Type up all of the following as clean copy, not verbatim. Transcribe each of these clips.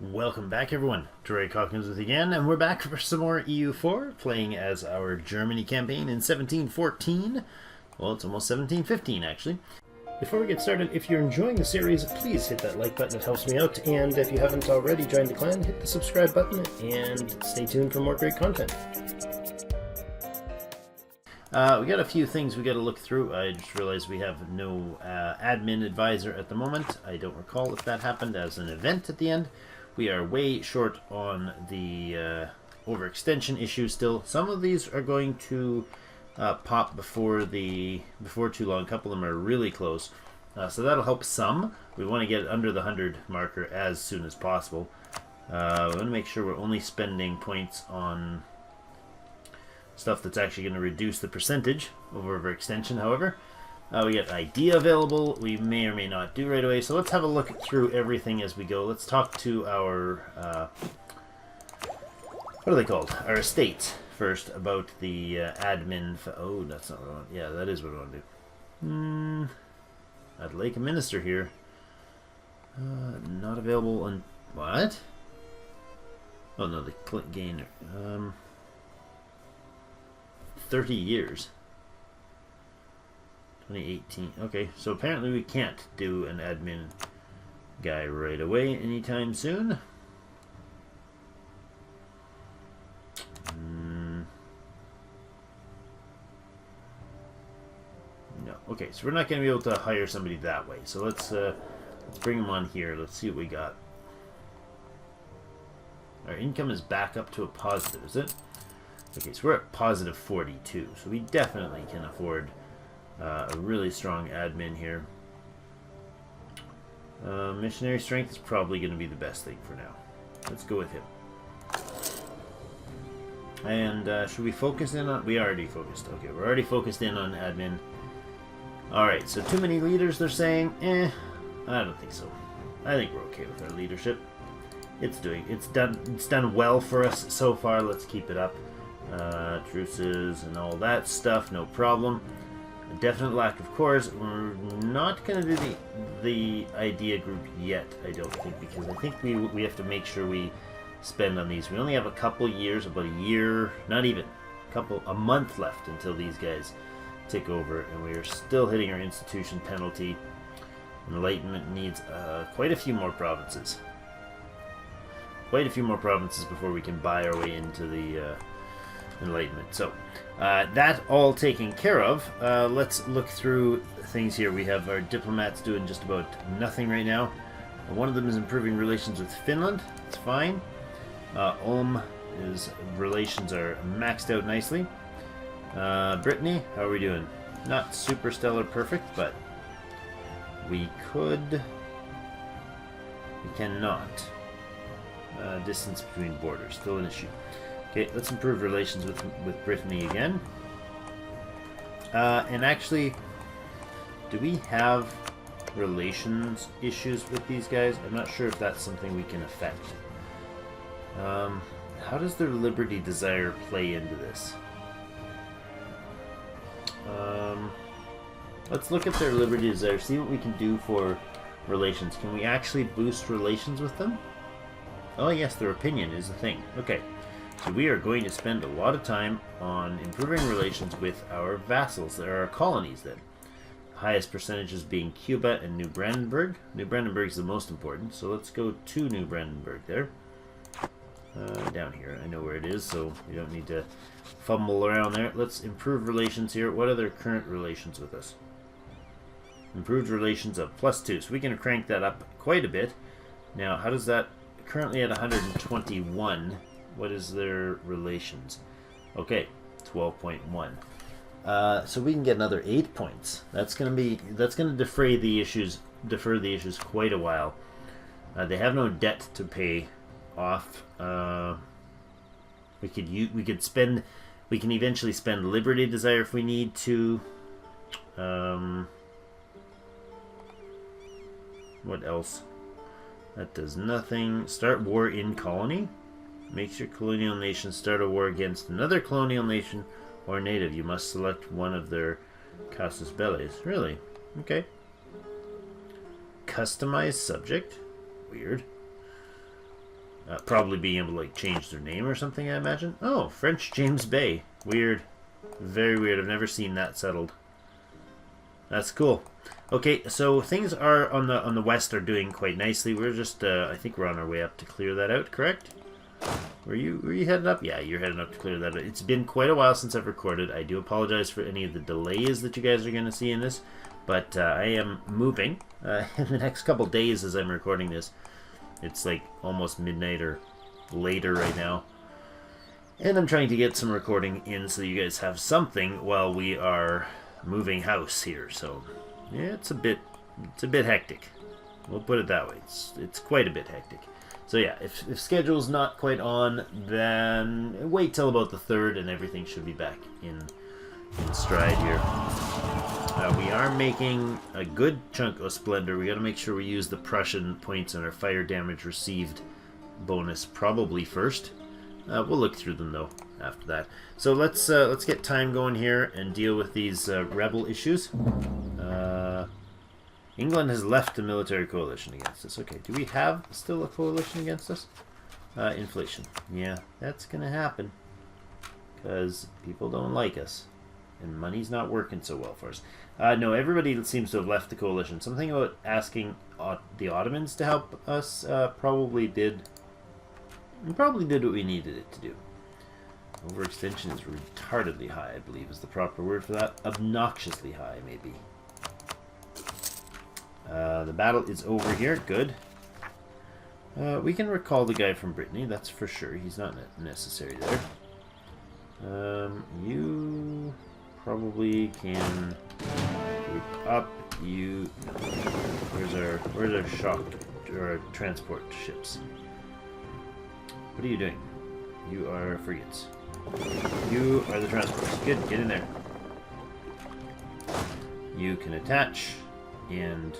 Welcome back, everyone. Hawkins with you again, and we're back for some more EU4, playing as our Germany campaign in 1714. Well, it's almost 1715, actually. Before we get started, if you're enjoying the series, please hit that like button. It helps me out. And if you haven't already joined the clan, hit the subscribe button and stay tuned for more great content. We got a few things we got to look through. I just realized we have no admin advisor at the moment. I don't recall if that happened as an event at the end. We are way short on the overextension issue still. Some of these are going to pop before too long. A couple of them are really close. So that'll help some. We want to get under the 100 marker as soon as possible. We want to make sure we're only spending points on stuff that's actually going to reduce the percentage of overextension, however. We got idea available, we may or may not do right away, so let's have a look through everything as we go. Let's talk to our, what are they called? Our estates first about the admin. Oh, that's not what I want. Yeah, that is what I want to do. I'd like a minister here. Not available on... What? Oh no, the click gainer. 30 years. 2018. Okay, so apparently we can't do an admin guy right away anytime soon. No. Okay, so we're not going to be able to hire somebody that way. So let's bring them on here. Let's see what we got. Our income is back up to a positive, is it? Okay, so we're at positive 42. So we definitely can afford a really strong admin here. Missionary strength is probably going to be the best thing for now. Let's go with him. And should we focus in on... We already focused. Okay, we're already focused in on admin. Alright, so too many leaders, they're saying. I don't think so. I think we're okay with our leadership. It's done well for us so far. Let's keep it up. Truces and all that stuff, no problem. A definite lack of cores. We're not going to do the idea group yet, I don't think, because I think we have to make sure we spend on these. We only have a couple years, about a year, not even, a month left until these guys take over, and we are still hitting our institution penalty. Enlightenment needs quite a few more provinces. Quite a few more provinces before we can buy our way into the Enlightenment. So that all taken care of. Let's look through things here. We have our diplomats doing just about nothing right now. One of them is improving relations with Finland. It's fine. His relations are maxed out nicely. Brittany, how are we doing? Not super stellar perfect, but we cannot. Distance between borders, still an issue. Okay, let's improve relations with Brittany again. And actually, do we have relations issues with these guys? I'm not sure if that's something we can affect. How does their liberty desire play into this? Let's look at their liberty desire, see what we can do for relations. Can we actually boost relations with them? Oh yes, their opinion is a thing. Okay. So we are going to spend a lot of time on improving relations with our vassals. There are our colonies then. The highest percentages being Cuba and New Brandenburg. New Brandenburg is the most important, so let's go to New Brandenburg there. Down here, I know where it is, so we don't need to fumble around there. Let's improve relations here. What are their current relations with us? Improved relations of +2, so we can crank that up quite a bit. Now, how does that... Currently at 121... What is their relations? Okay, 12.1. So we can get another 8 points. That's going to defray the issues quite a while. They have no debt to pay off. We can eventually spend Liberty Desire if we need to. What else? That does nothing. Start war in colony. Makes your colonial nation start a war against another colonial nation or native. You must select one of their casus bellis. Really? Okay. Customize subject. Weird. Probably being able to like change their name or something, I imagine. Oh, French James Bay. Weird. Very weird. I've never seen that settled. That's cool. Okay, so things are on the west are doing quite nicely. We're just I think we're on our way up to clear that out, correct? Were you heading up? Yeah, you're heading up to clear that out. It's been quite a while since I've recorded. I do apologize for any of the delays that you guys are going to see in this, but I am moving in the next couple days as I'm recording this. It's like almost midnight or later right now. And I'm trying to get some recording in so you guys have something while we are moving house here. So, yeah, it's a bit hectic. We'll put it that way. It's quite a bit hectic. So yeah, if schedule's not quite on, then wait till about the 3rd and everything should be back in stride here. We are making a good chunk of Splendor. We got to make sure we use the Prussian points on our fire damage received bonus probably first. We'll look through them though after that. So let's get time going here and deal with these rebel issues. England has left the military coalition against us. Okay, do we have still a coalition against us? Inflation. Yeah, that's gonna happen because people don't like us. And money's not working so well for us. No, everybody seems to have left the coalition. Something about asking the Ottomans to help us probably did what we needed it to do. Overextension is retardedly high, I believe is the proper word for that. Obnoxiously high, maybe. The battle is over here. Good. We can recall the guy from Brittany, that's for sure. He's not necessary there. You... probably can group up. You no. Where's our shock or our transport ships? What are you doing? You are frigates. You are the transports. Good, get in there. You can attach and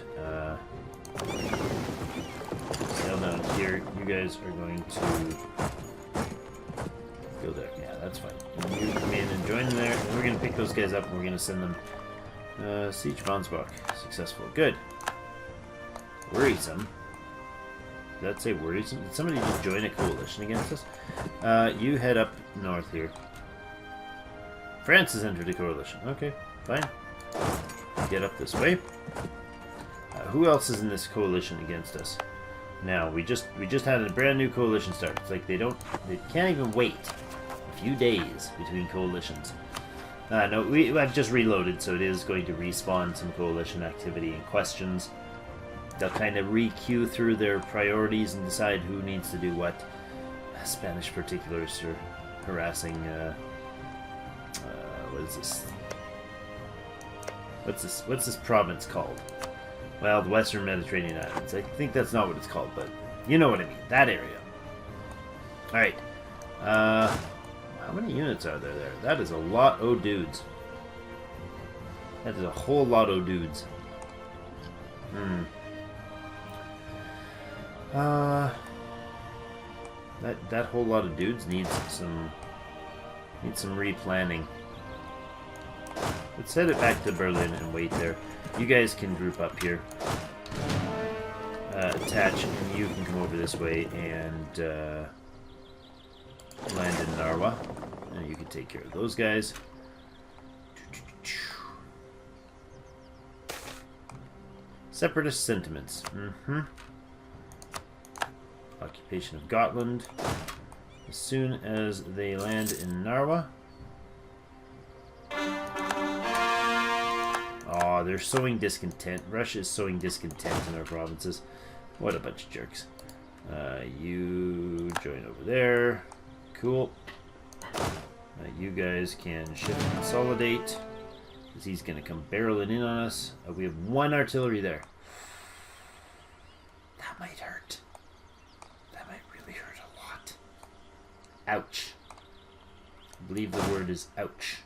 sail down here. You guys are going to go there. Yeah, that's fine. And you come in and join them there. And we're going to pick those guys up and we're going to send them. Siege Bonsbach. Successful. Good. Worrisome. Did that say worrisome? Did somebody just join a coalition against us? You head up north here. France has entered a coalition. Okay, fine. Get up this way. Who else is in this coalition against us? Now, we just had a brand new coalition start. It's like they can't even wait a few days between coalitions. No, I've just reloaded, so it is going to respawn some coalition activity and questions. They'll kind of re-queue through their priorities and decide who needs to do what. Spanish particulars are harassing, what is this? What's this province called? Well, the Western Mediterranean Islands. I think that's not what it's called, but you know what I mean. That area. Alright. How many units are there? That is a lot of dudes. That is a whole lot of dudes. That whole lot of dudes needs some replanning. Let's head it back to Berlin and wait there. You guys can group up here. Attach, and you can come over this way and land in Narwa. And you can take care of those guys. Separatist sentiments. Occupation of Gotland. As soon as they land in Narwa. Oh, they're sowing discontent. Russia is sowing discontent in our provinces. What a bunch of jerks. You join over there. Cool. You guys can shift and consolidate. Because he's going to come barreling in on us. We have one artillery there. That might hurt. That might really hurt a lot. Ouch. I believe the word is ouch.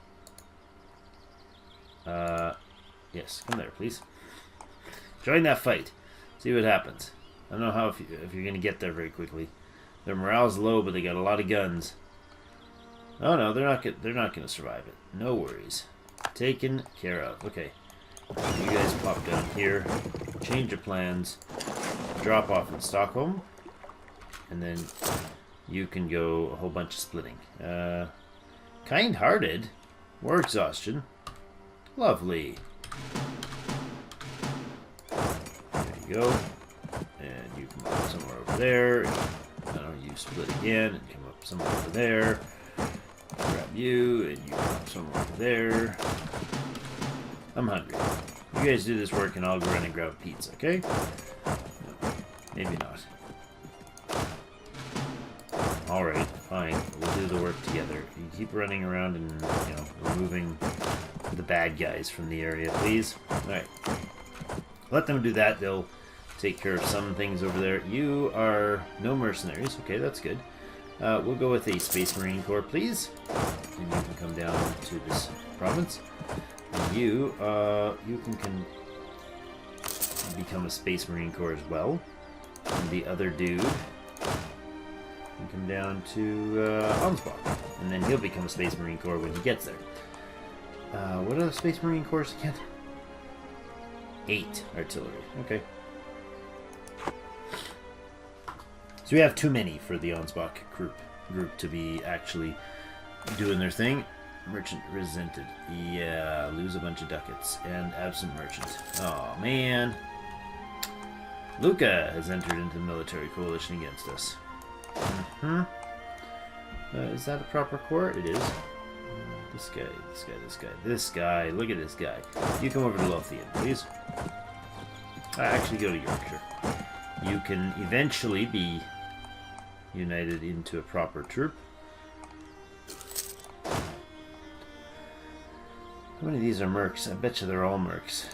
Yes, come there, please. Join that fight. See what happens. I don't know how if you're going to get there very quickly. Their morale's low, but they got a lot of guns. Oh no, they're not going to survive it. No worries. Taken care of. Okay. You guys pop down here. Change your plans. Drop off in Stockholm. And then you can go a whole bunch of splitting. Kind-hearted. War exhaustion. Lovely. There you go. And you come up somewhere over there. I don't know, you split again and come up somewhere over there. Grab you and you come up somewhere over there. I'm hungry. You guys do this work and I'll go run and grab a pizza, okay? No, maybe not. Alright, fine. We'll do the work together. You keep running around and, you know, removing the bad guys from the area, please. Alright. Let them do that. They'll take care of some things over there. You are no mercenaries. Okay, that's good. We'll go with a Space Marine Corps, please. And you can come down to this province. And you can become a Space Marine Corps as well. And the other dude can come down to Ansbach. And then he'll become a Space Marine Corps when he gets there. What are the Space Marine Corps again? 8 artillery. Okay. So we have too many for the Ansbach group to be actually doing their thing. Merchant resented. Yeah, lose a bunch of ducats. And absent merchant. Oh man. Luca has entered into the military coalition against us. Is that a proper corps? It is. This guy. Look at this guy. You come over to Lothian, please. Actually, go to Yorkshire. You can eventually be united into a proper troop. How many of these are mercs? I bet you they're all mercs.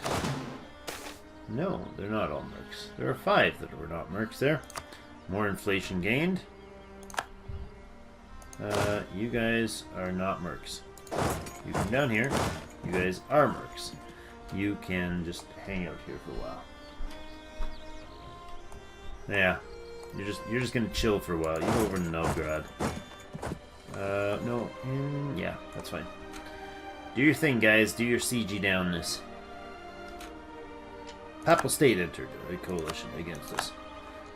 No, they're not all mercs. There are 5 that were not mercs there. More inflation gained. You guys are not mercs. You come down here. You guys are mercs. You can just hang out here for a while. Yeah, you're just gonna chill for a while. You go over to Novgorod. No, yeah, that's fine. Do your thing, guys. Do your siege downness. Papal State entered a coalition against us.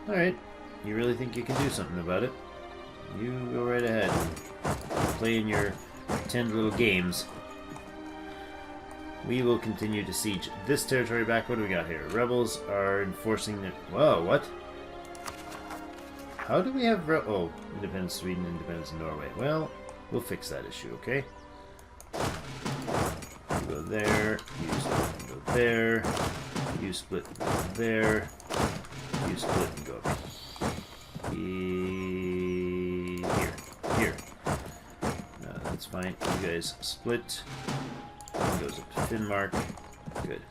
All right, you really think you can do something about it? You go right ahead and play in your 10 little games. We will continue to siege this territory back. What do we got here? Rebels are enforcing their... Whoa, what? How do we have... Oh, independence Sweden, independence Norway. Well, we'll fix that issue, okay? You go there, you split and go there, you split and go there, you split and go up here. That's fine. You guys split. One goes up to Finnmark. Good.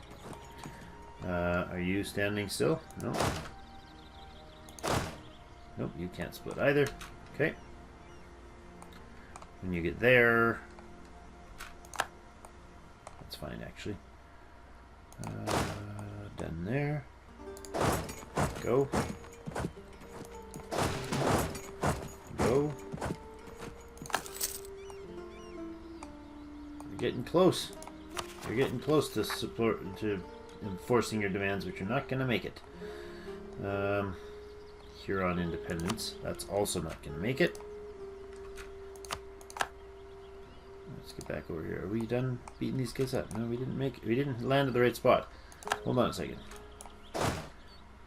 Are you standing still? No. Nope, you can't split either. Okay. When you get there, that's fine actually. Done there. Go. Go. You're getting close. You're getting close to enforcing your demands, but you're not going to make it. Huron independence. That's also not going to make it. Let's get back over here. Are we done beating these guys up? No, we didn't make it. We didn't land at the right spot. Hold on a second.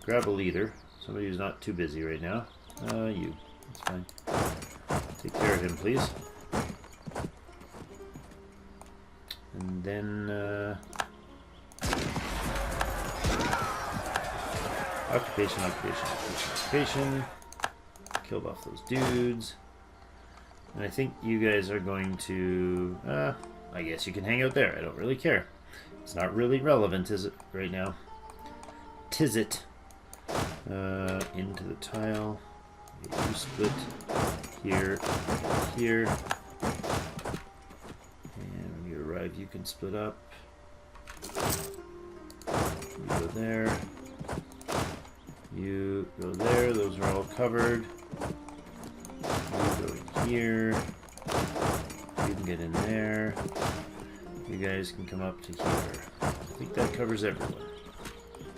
Grab a leader. Somebody who's not too busy right now. You. That's fine. Take care of him, please. And then, occupation. Killed off those dudes. And I think you guys are going to, I guess you can hang out there. I don't really care. It's not really relevant, is it, right now? Tis it. Into the tile. You split here, here. And when you arrive, you can split up. You go there. You go there. Those are all covered. You go here. You can get in there. You guys can come up to here. I think that covers everyone.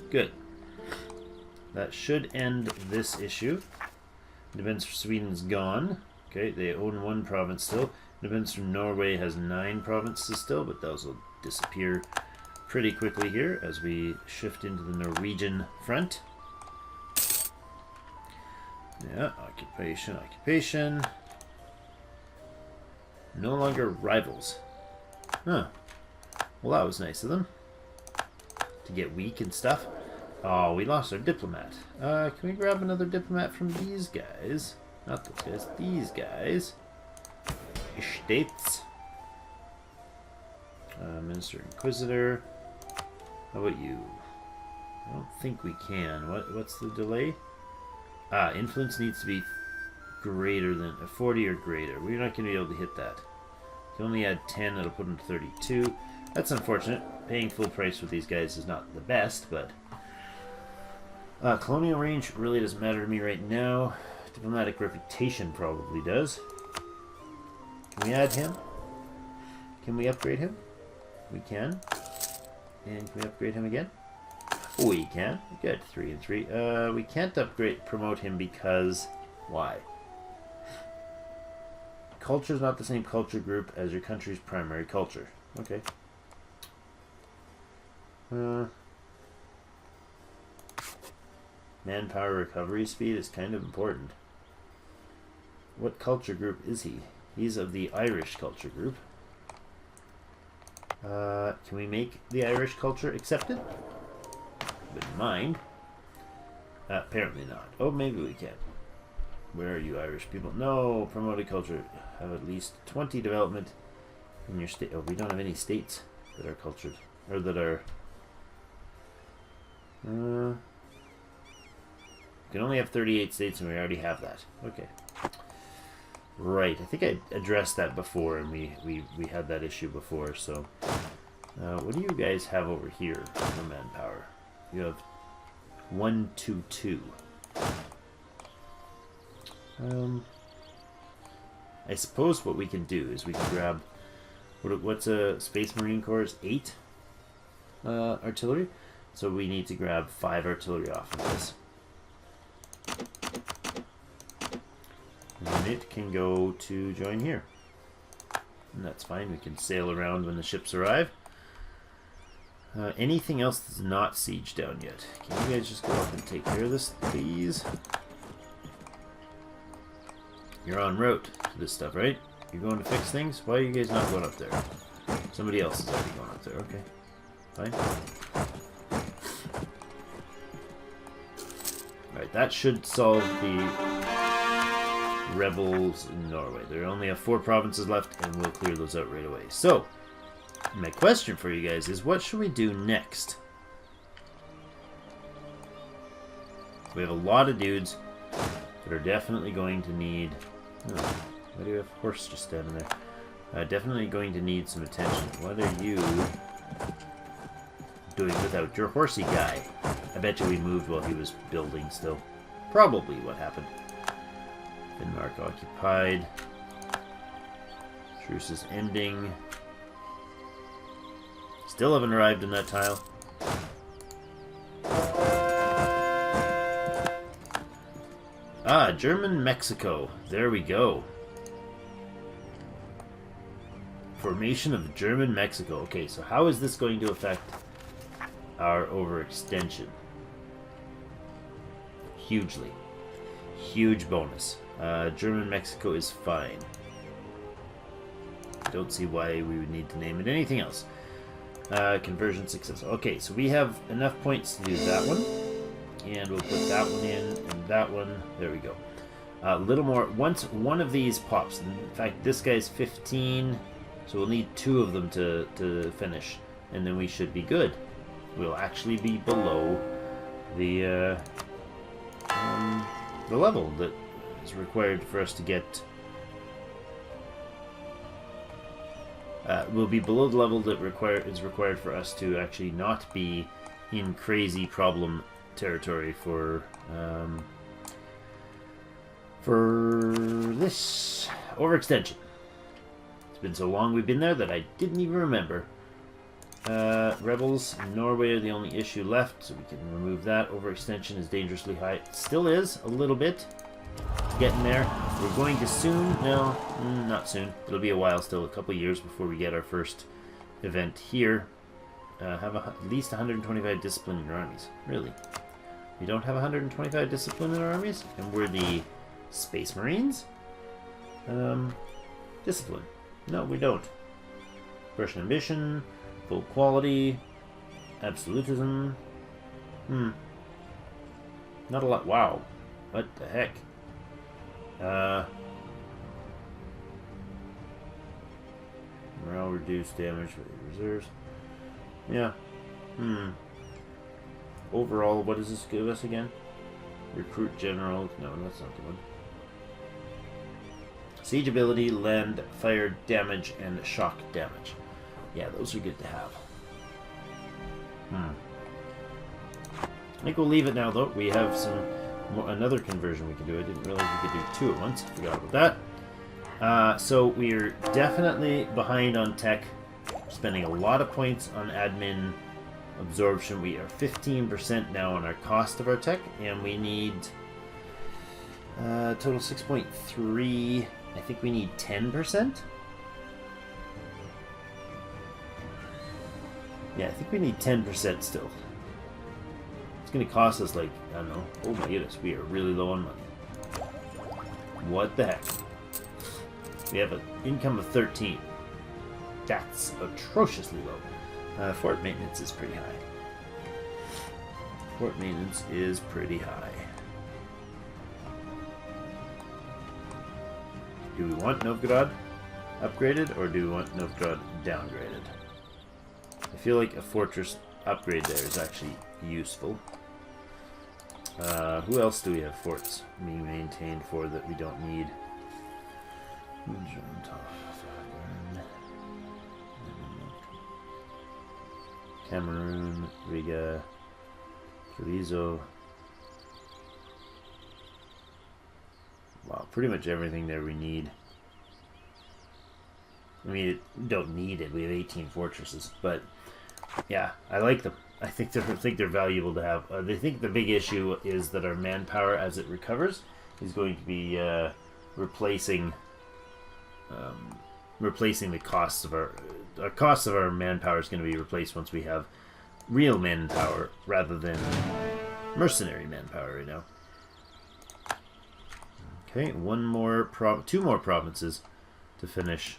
Good. That should end this issue. Independence for Sweden's gone. Okay, they own one province still. Independence from Norway has 9 provinces still, but those will disappear pretty quickly here as we shift into the Norwegian front. Yeah, occupation. No longer rivals. Huh. Well, that was nice of them. To get weak and stuff. Oh, we lost our diplomat. Can we grab another diplomat from these guys? Not those guys, these guys. States. Minister Inquisitor. How about you? I don't think we can. What's the delay? Influence needs to be greater than 40 or greater. We're not going to be able to hit that. You can only add 10, that'll put them to 32. That's unfortunate. Paying full price with these guys is not the best, but colonial range really doesn't matter to me right now. Diplomatic reputation probably does. Can we add him? Can we upgrade him? We can. And can we upgrade him again? We can. Good. 3 and 3. We can't promote him because... Why? Culture is not the same culture group as your country's primary culture. Okay. Manpower recovery speed is kind of important. What culture group is he? He's of the Irish culture group. Can we make the Irish culture accepted? Wouldn't mind. Apparently not. Oh, maybe we can. Where are you, Irish people? No, promoted culture. Have at least 20 development in your state. Oh, we don't have any states that are cultured. Or that are... we can only have 38 states and we already have that. Okay. Right, I think I addressed that before, and we had that issue before, so... what do you guys have over here for manpower? You have 1, 2, 2. I suppose what we can do is we can grab... What's a Space Marine Corps? 8 artillery? So we need to grab 5 artillery off of this. And it can go to join here. And that's fine. We can sail around when the ships arrive. Anything else that's not siege down yet? Can you guys just go up and take care of this, please? You're en route to this stuff, right? You're going to fix things? Why are you guys not going up there? Somebody else is already going up there. Okay. Fine. Alright, that should solve the rebels in Norway. There only have 4 provinces left, and we'll clear those out right away. So, my question for you guys is, what should we do next? We have a lot of dudes that are definitely going to need... Oh, why do you have a horse just standing there? Definitely going to need some attention. What are you doing without your horsey guy? I bet you we moved while he was building still. Probably what happened. Denmark occupied. Truce is ending. Still haven't arrived in that tile. German Mexico. There we go. Formation of German Mexico. Okay, so how is this going to affect our overextension? Hugely. Huge bonus. German Mexico is fine. Don't see why we would need to name it anything else. Conversion successful. Okay, so we have enough points to do that one. And we'll put that one in, and that one. There we go. A little more. Once one of these pops, in fact, this guy's 15, so we'll need 2 of them to finish, and then we should be good. We'll actually be below the level that is required for us to get. We'll be below the level that is required for us to actually not be in crazy problem territory for this overextension. It's been so long we've been there that I didn't even remember. Rebels in Norway are the only issue left, so we can remove that. Overextension is dangerously high. It still is, a little bit. getting there. We're going to soon, no, not soon. It'll be a while still, a couple years before we get our first event here. Have at least 125 discipline in your armies. Really? We don't have 125 discipline in our armies? And we're the Space Marines? Discipline. No, we don't. Prussian ambition, full quality, absolutism. Not a lot. Wow. What the heck? Morale reduced damage with reserves. Yeah. Overall, what does this give us again? Recruit general. No, that's not the one. Siege ability, land, fire damage, and shock damage. Yeah, those are good to have. I think we'll leave it now, though. We have another conversion we can do. I didn't realize we could do two at once. Forgot about that. So we're definitely behind on tech. Spending a lot of points on admin absorption. We are 15% now on our cost of our tech, and we need total 6.3. I think we need 10%. Yeah, I think we need 10% still. It's going to cost us like, I don't know. Oh my goodness, we are really low on money. What the heck? We have an income of 13. That's atrociously low. Fort maintenance is pretty high. Fort maintenance is pretty high. Do we want Novgorod upgraded, or do we want Novgorod downgraded? I feel like a fortress upgrade there is actually useful. Who else do we have forts being maintained for that we don't need? Cameroon, Riga, Treviso. Wow, pretty much everything there we need. I mean, we don't need it. We have 18 fortresses, but yeah, I like them. I think they're valuable to have. I think the big issue is that our manpower, as it recovers, is going to be replacing the costs of our manpower is going to be replaced once we have real manpower rather than mercenary manpower right now. Okay, two more provinces to finish.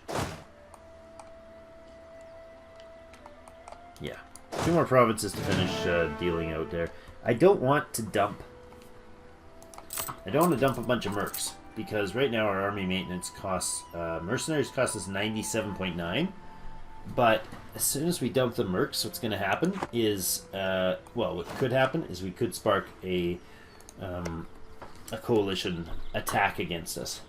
Yeah, two more provinces to finish dealing out there. I don't want to dump a bunch of mercs, because right now our army maintenance costs, mercenaries cost us 97.9, but as soon as we dump the mercs, what's going to happen is, what could happen is we could spark a coalition attack against us.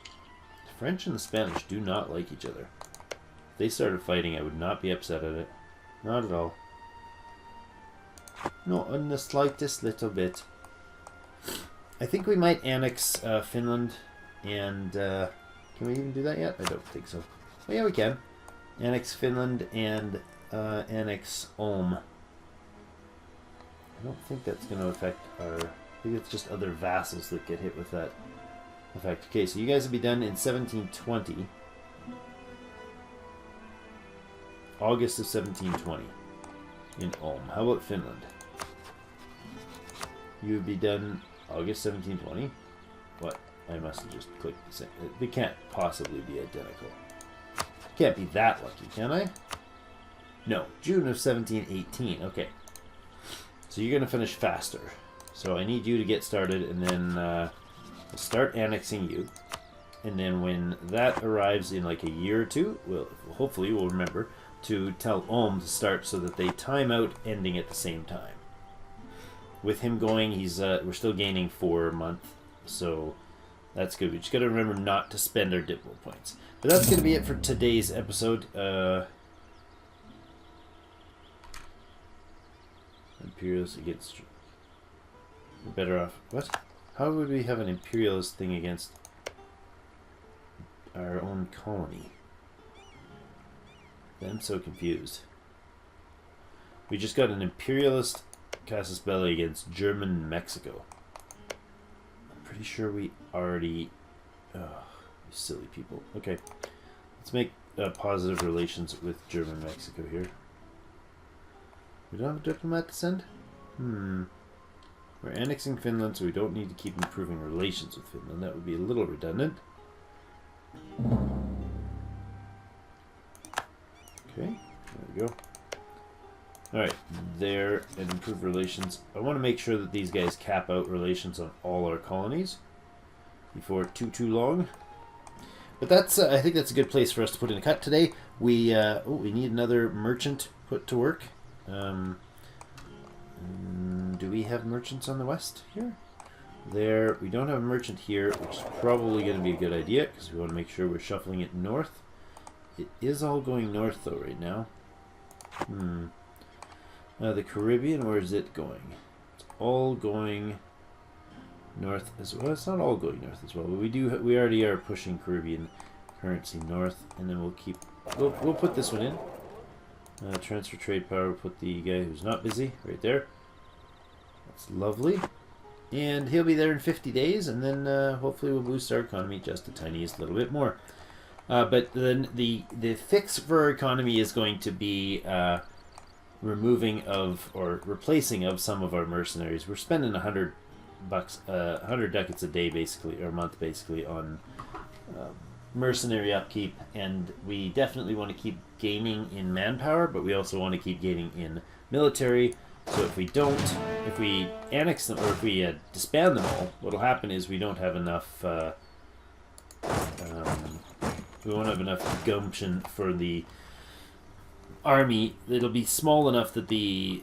The French and the Spanish do not like each other. If they started fighting, I would not be upset at it. Not at all. Not in the slightest little bit. I think we might annex Finland, and can we even do that yet? I don't think so. Oh, yeah, we can. Annex Finland and annex Ulm. I don't think that's going to affect our... I think it's just other vassals that get hit with that effect. Okay, so you guys will be done in 1720. August of 1720 in Ulm. How about Finland? You would be done August 1720. What? I must have just clicked. They can't possibly be identical. Can't be that lucky, can I? No, June of 1718. Okay. So you're going to finish faster. So I need you to get started, and then we'll start annexing you. And then when that arrives in like a year or two, hopefully we'll remember to tell Ulm to start so that they time out ending at the same time. With him going, we're still gaining 4 a month, so that's good. We just got to remember not to spend our diplo points. But that's going to be it for today's episode. Imperialist against... We're better off... What? How would we have an imperialist thing against our own colony? I'm so confused. We just got an imperialist casus belli against German Mexico. I'm pretty sure we already... Oh, you silly people. Okay. Let's make positive relations with German Mexico here. We don't have a diplomat to send? We're annexing Finland, so we don't need to keep improving relations with Finland. That would be a little redundant. Okay, there we go. Alright, there, and improve relations. I want to make sure that these guys cap out relations on all our colonies before too long. But that's, I think that's a good place for us to put in a cut today. We need another merchant put to work. Do we have merchants on the west here? There, we don't have a merchant here, which is probably going to be a good idea because we want to make sure we're shuffling it north. It is all going north though right now. The Caribbean, where is it going? It's all going north as well. It's not all going north as well, but we already are pushing Caribbean currency north, and then we'll put this one in. Transfer trade power, we'll put the guy who's not busy right there. That's lovely. And he'll be there in 50 days, and then hopefully we'll boost our economy just the tiniest little bit more. But then the fix for our economy is going to be removing of or replacing of some of our mercenaries. We're spending $100 ducats a day basically, or a month basically, on mercenary upkeep, and we definitely want to keep gaining in manpower, but we also want to keep gaining in military. So if we annex them, or if we disband them all, what'll happen is we don't have enough we won't have enough gumption for the army. It'll be small enough that the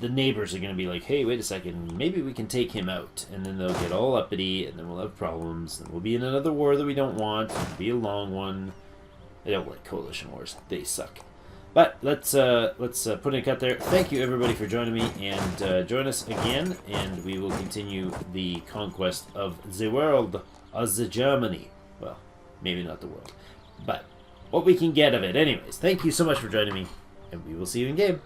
neighbors are going to be like, hey, wait a second, maybe we can take him out. And then they'll get all uppity, and then we'll have problems. And we'll be in another war that we don't want. It'll be a long one. I don't like coalition wars. They suck. But let's put in a cut there. Thank you, everybody, for joining me. And join us again, and we will continue the conquest of the world, of the Germany. Well, maybe not the world, but what we can get of it. Anyways, thank you so much for joining me, and we will see you in game.